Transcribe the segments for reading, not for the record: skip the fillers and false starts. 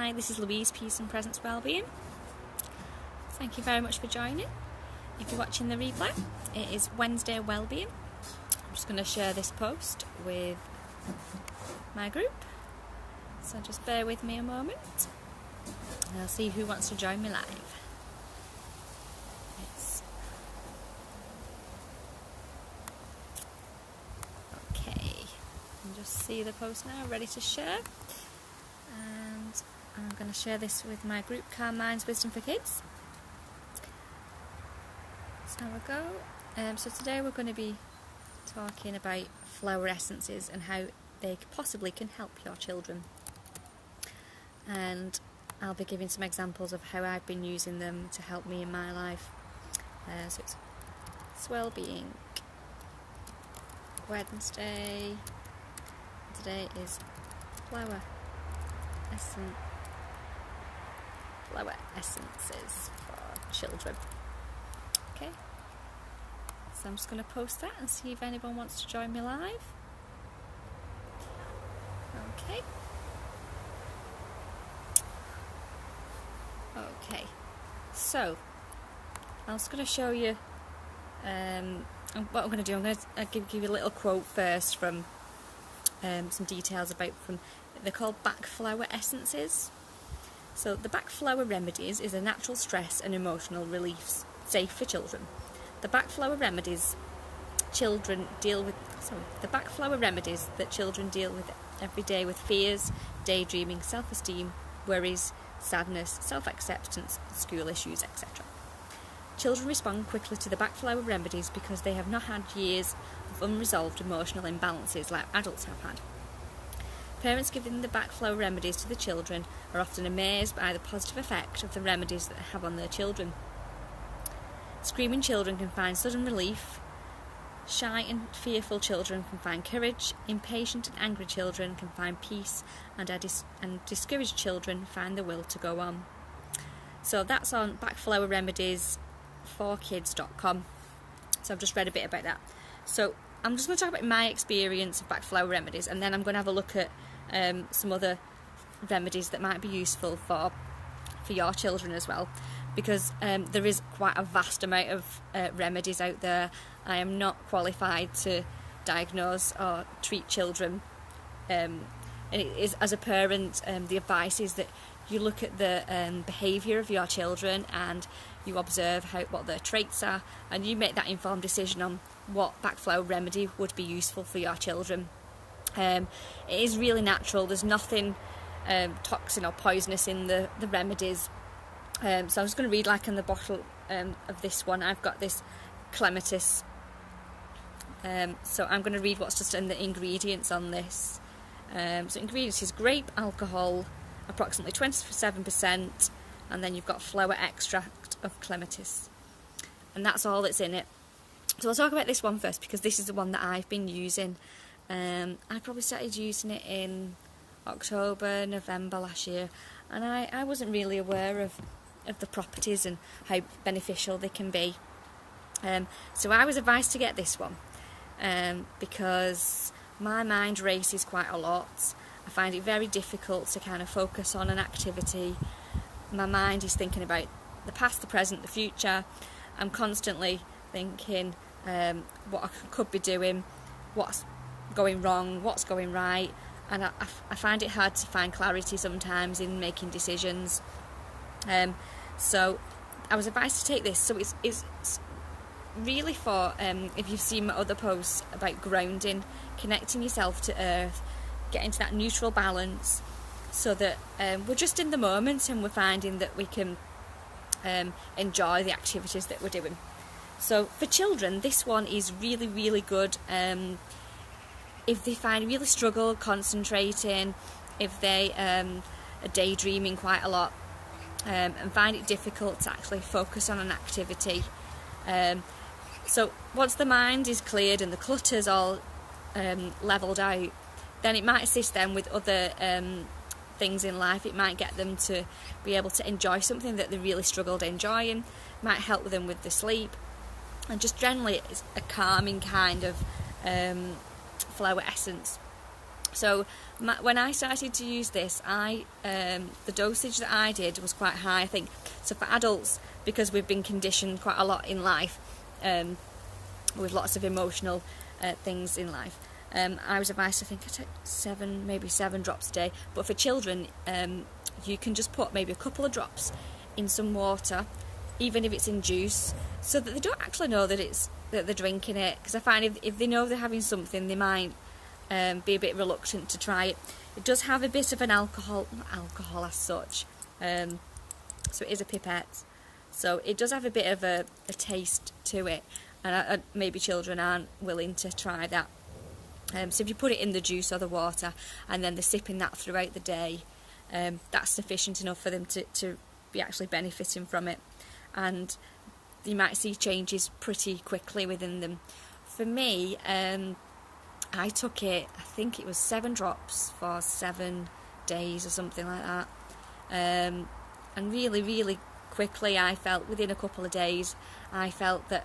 Hi, this is Louise, Peace and Presence Wellbeing. Thank you very much for joining. If you're watching the replay, it is Wednesday Wellbeing. I'm just going to share this post with my group, so just bear with me a moment and I'll see who wants to join me live. Okay, you can just see the post now, ready to share. And I'm going to share this with my group, Calm Minds, Wisdom for Kids. Let's have a go. So today we're going to be talking about flower essences and how they possibly can help your children. And I'll be giving some examples of how I've been using them to help me in my life. So it's Wellbeing Wednesday. Today is flower essences for children. Okay, so I'm just going to post that and see if anyone wants to join me live. Okay. Okay, so I'm just going to show you what I'm going to do. I'm going to give you a little quote first from some details they're called Bach flower essences. So the Bach flower remedies is a natural stress and emotional relief safe for children. The Bach flower remedies that children deal with every day with fears, daydreaming, self-esteem, worries, sadness, self-acceptance, school issues, etc. Children respond quickly to the Bach flower remedies because they have not had years of unresolved emotional imbalances like adults have had. Parents giving the Bach flower remedies to the children are often amazed by the positive effect of the remedies that they have on their children. Screaming children can find sudden relief, shy and fearful children can find courage, impatient and angry children can find peace, and discouraged children find the will to go on. So that's on bachflowerremedies4kids.com. So I've just read a bit about that. So I'm just going to talk about my experience of Bach flower remedies, and then I'm going to have a look at some other remedies that might be useful for your children as well, because there is quite a vast amount of remedies out there. I am not qualified to diagnose or treat children, and it is, as a parent, the advice is that you look at the behaviour of your children and you observe what their traits are, and you make that informed decision on what Bach flower remedy would be useful for your children. It is really natural. There's nothing toxin or poisonous in the remedies. So I'm just going to read, like in the bottle of this one, I've got this clematis. So I'm going to read what's just in the ingredients on this. So ingredients is grape alcohol, approximately 27%, and then you've got flower extract of clematis. And that's all that's in it. So I'll talk about this one first because this is the one that I've been using. I probably started using it in October, November last year, and I wasn't really aware of the properties and how beneficial they can be. So I was advised to get this one because my mind races quite a lot. I find it very difficult to kind of focus on an activity. My mind is thinking about the past, the present, the future. I'm constantly thinking what I could be doing, what's going wrong, what's going right, and I find it hard to find clarity sometimes in making decisions. So I was advised to take this. So it's really for, if you've seen my other posts about grounding, connecting yourself to earth, getting to that neutral balance, so that we're just in the moment and we're finding that we can enjoy the activities that we're doing. So for children, this one is really, really good. If they really struggle concentrating, if they are daydreaming quite a lot, and find it difficult to actually focus on an activity. So once the mind is cleared and the clutter's all levelled out, then it might assist them with other things in life. It might get them to be able to enjoy something that they really struggled enjoying, might help them with the sleep, and just generally it's a calming kind of flower essence. So when I started to use this, the dosage that I did was quite high, I think. So for adults, because we've been conditioned quite a lot in life, with lots of emotional things in life, I was advised to think I take maybe 7 drops a day. But for children, you can just put maybe a couple of drops in some water, even if it's in juice, so that they don't actually know that they're drinking it. Because I find if they know they're having something, they might be a bit reluctant to try it. It does have a bit of an not alcohol as such, so it is a pipette, so it does have a bit of a taste to it, and maybe children aren't willing to try that. So if you put it in the juice or the water and then they're sipping that throughout the day, that's sufficient enough for them to be actually benefiting from it, and you might see changes pretty quickly within them. For me, I took it, I think it was 7 drops for 7 days or something like that, and really, really quickly I felt, within a couple of days, I felt that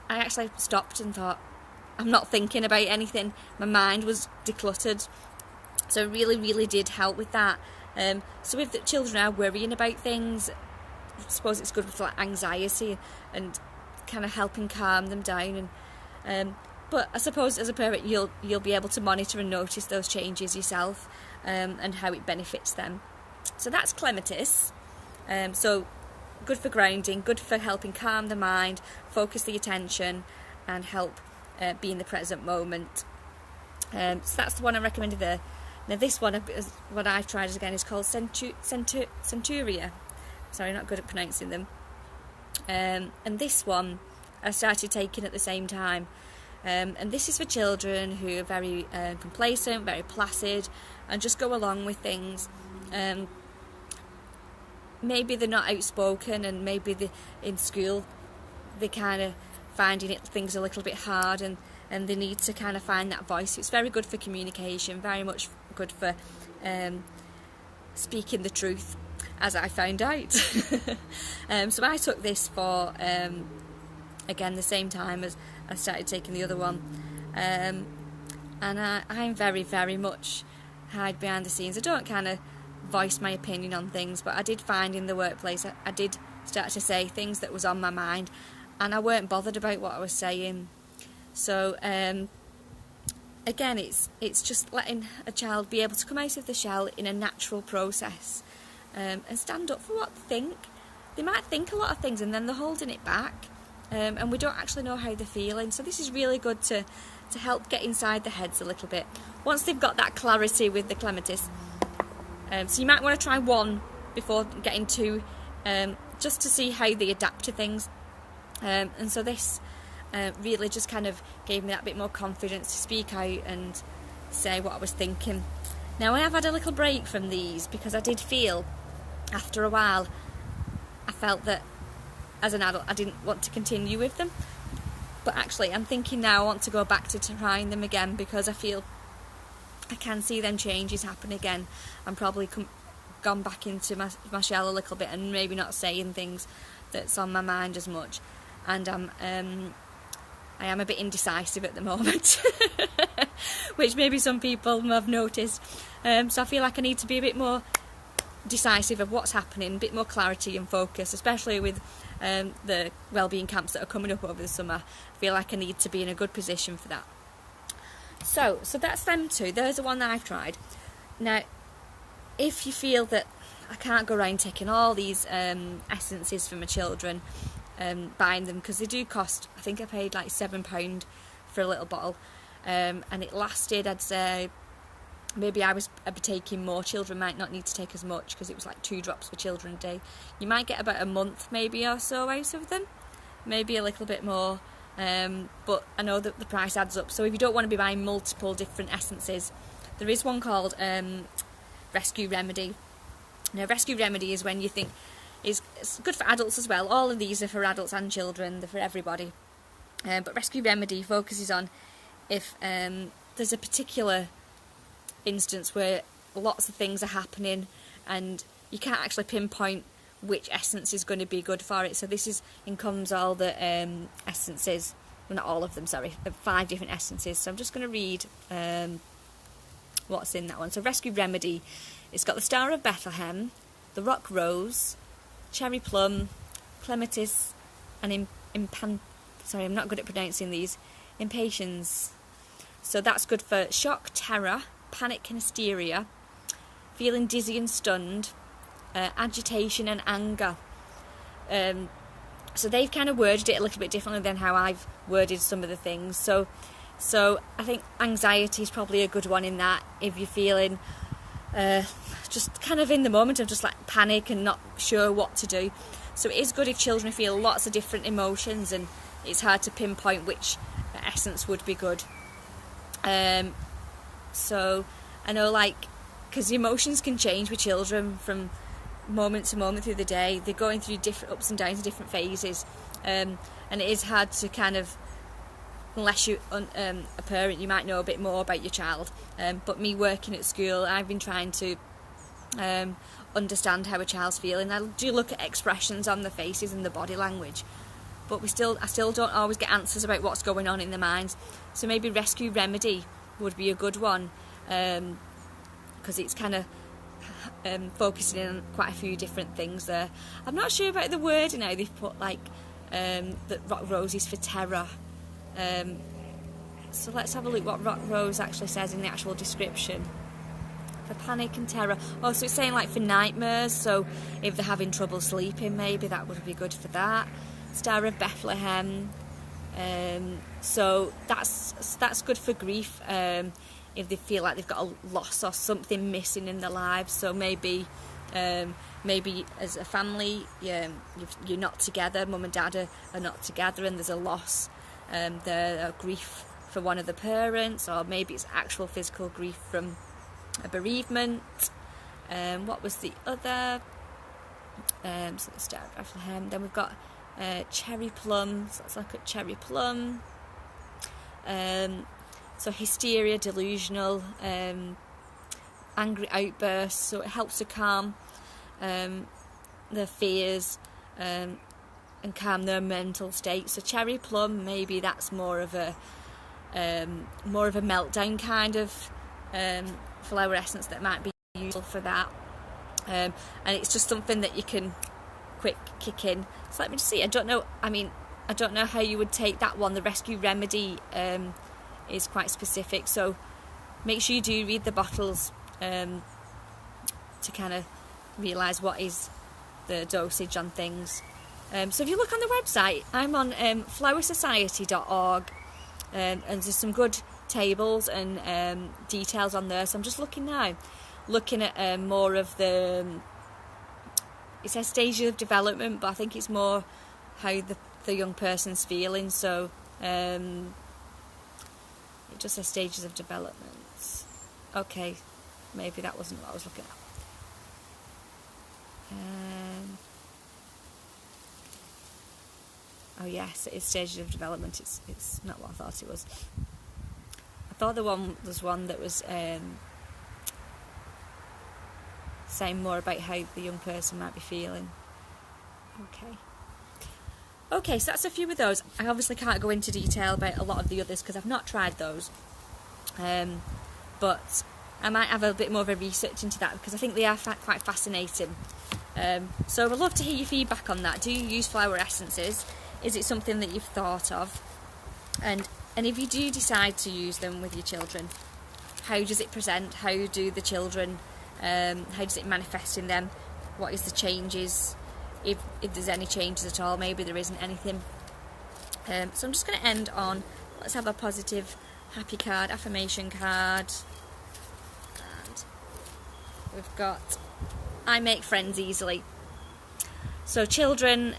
I actually stopped and thought, I'm not thinking about anything, my mind was decluttered. So it really, really did help with that. So if the children are worrying about things, I suppose it's good for like anxiety and kind of helping calm them down. And but I suppose as a parent, you'll be able to monitor and notice those changes yourself, and how it benefits them. So that's clematis. So good for grounding, good for helping calm the mind, focus the attention, and help be in the present moment. So that's the one I recommended there. Now this one, what I've tried again, is called Centuria. Sorry, not good at pronouncing them. And this one I started taking at the same time. And this is for children who are very complacent, very placid, and just go along with things. Maybe they're not outspoken, and maybe in school they're kind of finding things a little bit hard, and they need to kind of find that voice. It's very good for communication, very much good for speaking the truth, as I found out. So I took this for, again, the same time as I started taking the other one. And I'm very, very much hide behind the scenes. I don't kind of voice my opinion on things, but I did find in the workplace, I did start to say things that was on my mind, and I weren't bothered about what I was saying. So again, it's just letting a child be able to come out of the shell in a natural process, and stand up for what they think. They might think a lot of things and then they're holding it back, and we don't actually know how they're feeling. So this is really good to help get inside their heads a little bit once they've got that clarity with the clematis. So you might want to try one before getting 2, just to see how they adapt to things. And so this really just kind of gave me that bit more confidence to speak out and say what I was thinking. Now I have had a little break from these because I did feel, after a while, I felt that as an adult I didn't want to continue with them. But actually I'm thinking now I want to go back to trying them again, because I feel I can see them changes happen again. I'm probably gone back into my shell a little bit, and maybe not saying things that's on my mind as much. And I am a bit indecisive at the moment, which maybe some people have noticed. So I feel like I need to be a bit more decisive of what's happening, a bit more clarity and focus, especially with the wellbeing camps that are coming up over the summer. I feel like I need to be in a good position for that. So that's them 2. There's the one that I've tried. Now, if you feel that I can't go around taking all these essences for my children, buying them, because they do cost, I think I paid like £7 for a little bottle, and it lasted, I'd say, maybe I'd be taking more. Children might not need to take as much, because it was like 2 drops for children a day. You might get about a month maybe or so out of them, maybe a little bit more, but I know that the price adds up. So if you don't want to be buying multiple different essences, there is one called Rescue Remedy. Now Rescue Remedy is when you think it's good for adults as well. All of these are for adults and children, they're for everybody. But Rescue Remedy focuses on if there's a particular instance where lots of things are happening and you can't actually pinpoint which essence is going to be good for it. So this encompasses all the essences, well, not all of them, sorry, 5 different essences. So I'm just going to read what's in that one. So Rescue Remedy, it's got the Star of Bethlehem, the Rock Rose, Cherry Plum, Clematis, and sorry, I'm not good at pronouncing these, Impatiens. So that's good for shock, terror, panic and hysteria, feeling dizzy and stunned, agitation and anger. So they've kind of worded it a little bit differently than how I've worded some of the things. So I think anxiety is probably a good one in that, if you're feeling just kind of in the moment of just like panic and not sure what to do. So it is good if children feel lots of different emotions and it's hard to pinpoint which essence would be good. So I know, like, because emotions can change with children from moment to moment through the day. They're going through different ups and downs, different phases, and it is hard to kind of, unless you're a parent, you might know a bit more about your child. But me working at school, I've been trying to understand how a child's feeling. I do look at expressions on the faces and the body language, but I still don't always get answers about what's going on in their minds. So maybe Rescue Remedy would be a good one, because it's kind of focusing in on quite a few different things there. I'm not sure about the wording now. They've put like that Rock Rose is for terror. So let's have a look what Rock Rose actually says in the actual description. For panic and terror. Oh, so it's saying like for nightmares. So if they're having trouble sleeping, maybe that would be good for that. Star of Bethlehem. So that's good for grief. If they feel like they've got a loss or something missing in their lives. So maybe as a family, you're not together. Mum and dad are not together, and there's a loss. There's grief for one of the parents, or maybe it's actual physical grief from a bereavement. What was the other? So the Star of Bethlehem. Then we've got Cherry Plum. So let's look at Cherry Plum. So hysteria, delusional, angry outbursts. So it helps to calm their fears and calm their mental state. So Cherry Plum, maybe that's more of a meltdown kind of flower essence that might be useful for that. And it's just something that you can quick kick in. So let me just see. I don't know how you would take that one. The Rescue Remedy is quite specific, so make sure you do read the bottles to kind of realise what is the dosage on things. So if you look on the website, I'm on flowersociety.org, and there's some good tables and details on there. So I'm just looking at more of the, it says stages of development, but I think it's more how the young person's feeling. So it just says stages of development. Okay, maybe that wasn't what I was looking at. Oh yes, it is stages of development. It's not what I thought it was. I thought there was one that was saying more about how the young person might be feeling. Okay, so that's a few of those. I obviously can't go into detail about a lot of the others because I've not tried those. But I might have a bit more of a research into that because I think they are quite fascinating. So I'd love to hear your feedback on that. Do you use flower essences? Is it something that you've thought of? And if you do decide to use them with your children, how does it present? How do the children, how does it manifest in them? What is the changes? If there's any changes at all, maybe there isn't anything. So I'm just going to end on, let's have a positive, happy card, affirmation card. And we've got, I make friends easily. So children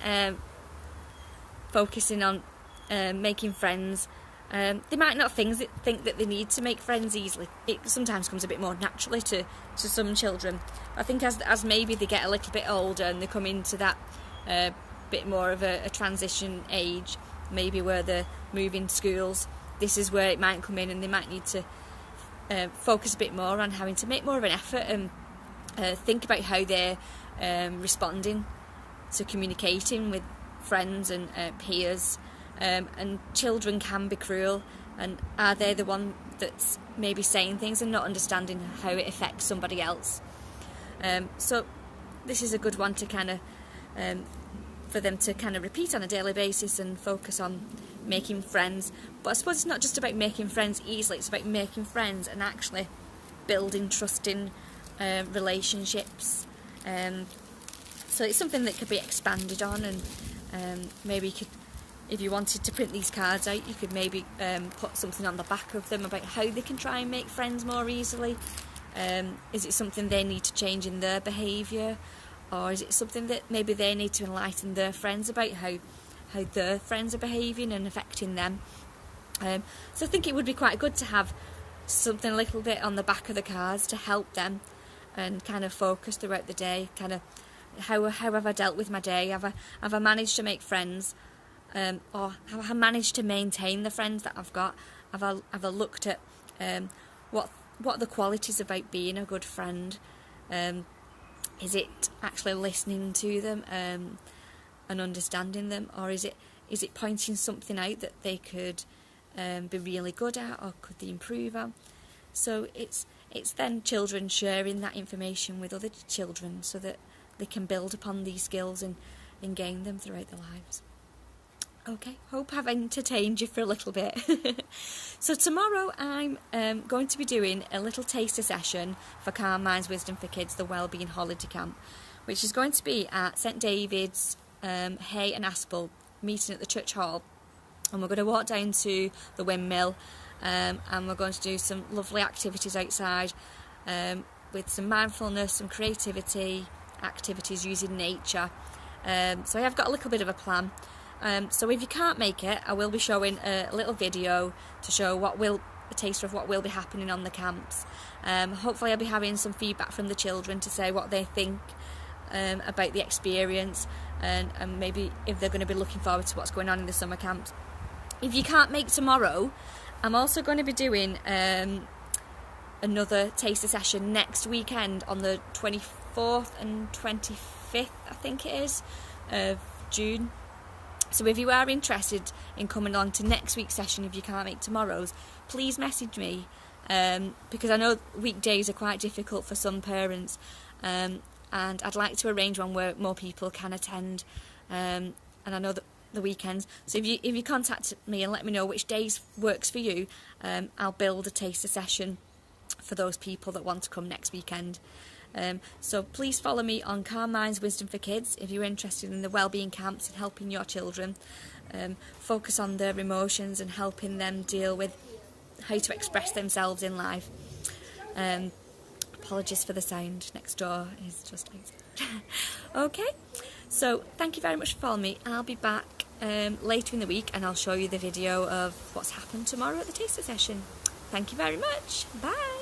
focusing on making friends, they might not think that they need to make friends easily. It sometimes comes a bit more naturally to some children. I think as maybe they get a little bit older and they come into that bit more of a transition age, maybe where they're moving schools, this is where it might come in and they might need to focus a bit more on having to make more of an effort and think about how they're responding to communicating with friends and peers. And children can be cruel. and are they the one that's maybe saying things and not understanding how it affects somebody else. So this is a good one to kind of for them to kind of repeat on a daily basis and focus on making friends. But I suppose it's not just about making friends easily, it's about making friends and actually building trusting relationships. So it's something that could be expanded on, and maybe you could, if you wanted to print these cards out, you could maybe put something on the back of them about how they can try and make friends more easily. Is it something they need to change in their behaviour, or is it something that maybe they need to enlighten their friends about how their friends are behaving and affecting them? So I think it would be quite good to have something a little bit on the back of the cards to help them and kind of focus throughout the day, kind of how have I dealt with my day, have I managed to make friends, or have I managed to maintain the friends that I've got, have I looked at what are the qualities about being a good friend. Is it actually listening to them and understanding them, or is it pointing something out that they could be really good at, or could they improve on? So it's then children sharing that information with other children so that they can build upon these skills and gain them throughout their lives. Okay, hope I've entertained you for a little bit. So tomorrow I'm going to be doing a little taster session for Calm Minds Wisdom for Kids, the Wellbeing Holiday Camp, which is going to be at St David's, Hay and Aspel, meeting at the church hall. And we're going to walk down to the windmill, and we're going to do some lovely activities outside, with some mindfulness, some creativity, activities using nature. So I have got a little bit of a plan. So if you can't make it, I will be showing a little video to show a taster of what will be happening on the camps. Hopefully I'll be having some feedback from the children to say what they think about the experience, and maybe if they're going to be looking forward to what's going on in the summer camps. If you can't make tomorrow, I'm also going to be doing another taster session next weekend on the 24th and 25th, I think it is, of June. So if you are interested in coming on to next week's session, if you can't make tomorrow's, please message me, because I know weekdays are quite difficult for some parents, and I'd like to arrange one where more people can attend, and I know that the weekends. So if you contact me and let me know which days works for you, I'll build a taster session for those people that want to come next weekend. So please follow me on Calm Minds Wisdom for Kids if you're interested in the wellbeing camps and helping your children focus on their emotions and helping them deal with how to express themselves in life. Apologies for the sound next door, is just like okay, so thank you very much for following me. I'll be back later in the week and I'll show you the video of what's happened tomorrow at the taster session. Thank you very much. Bye.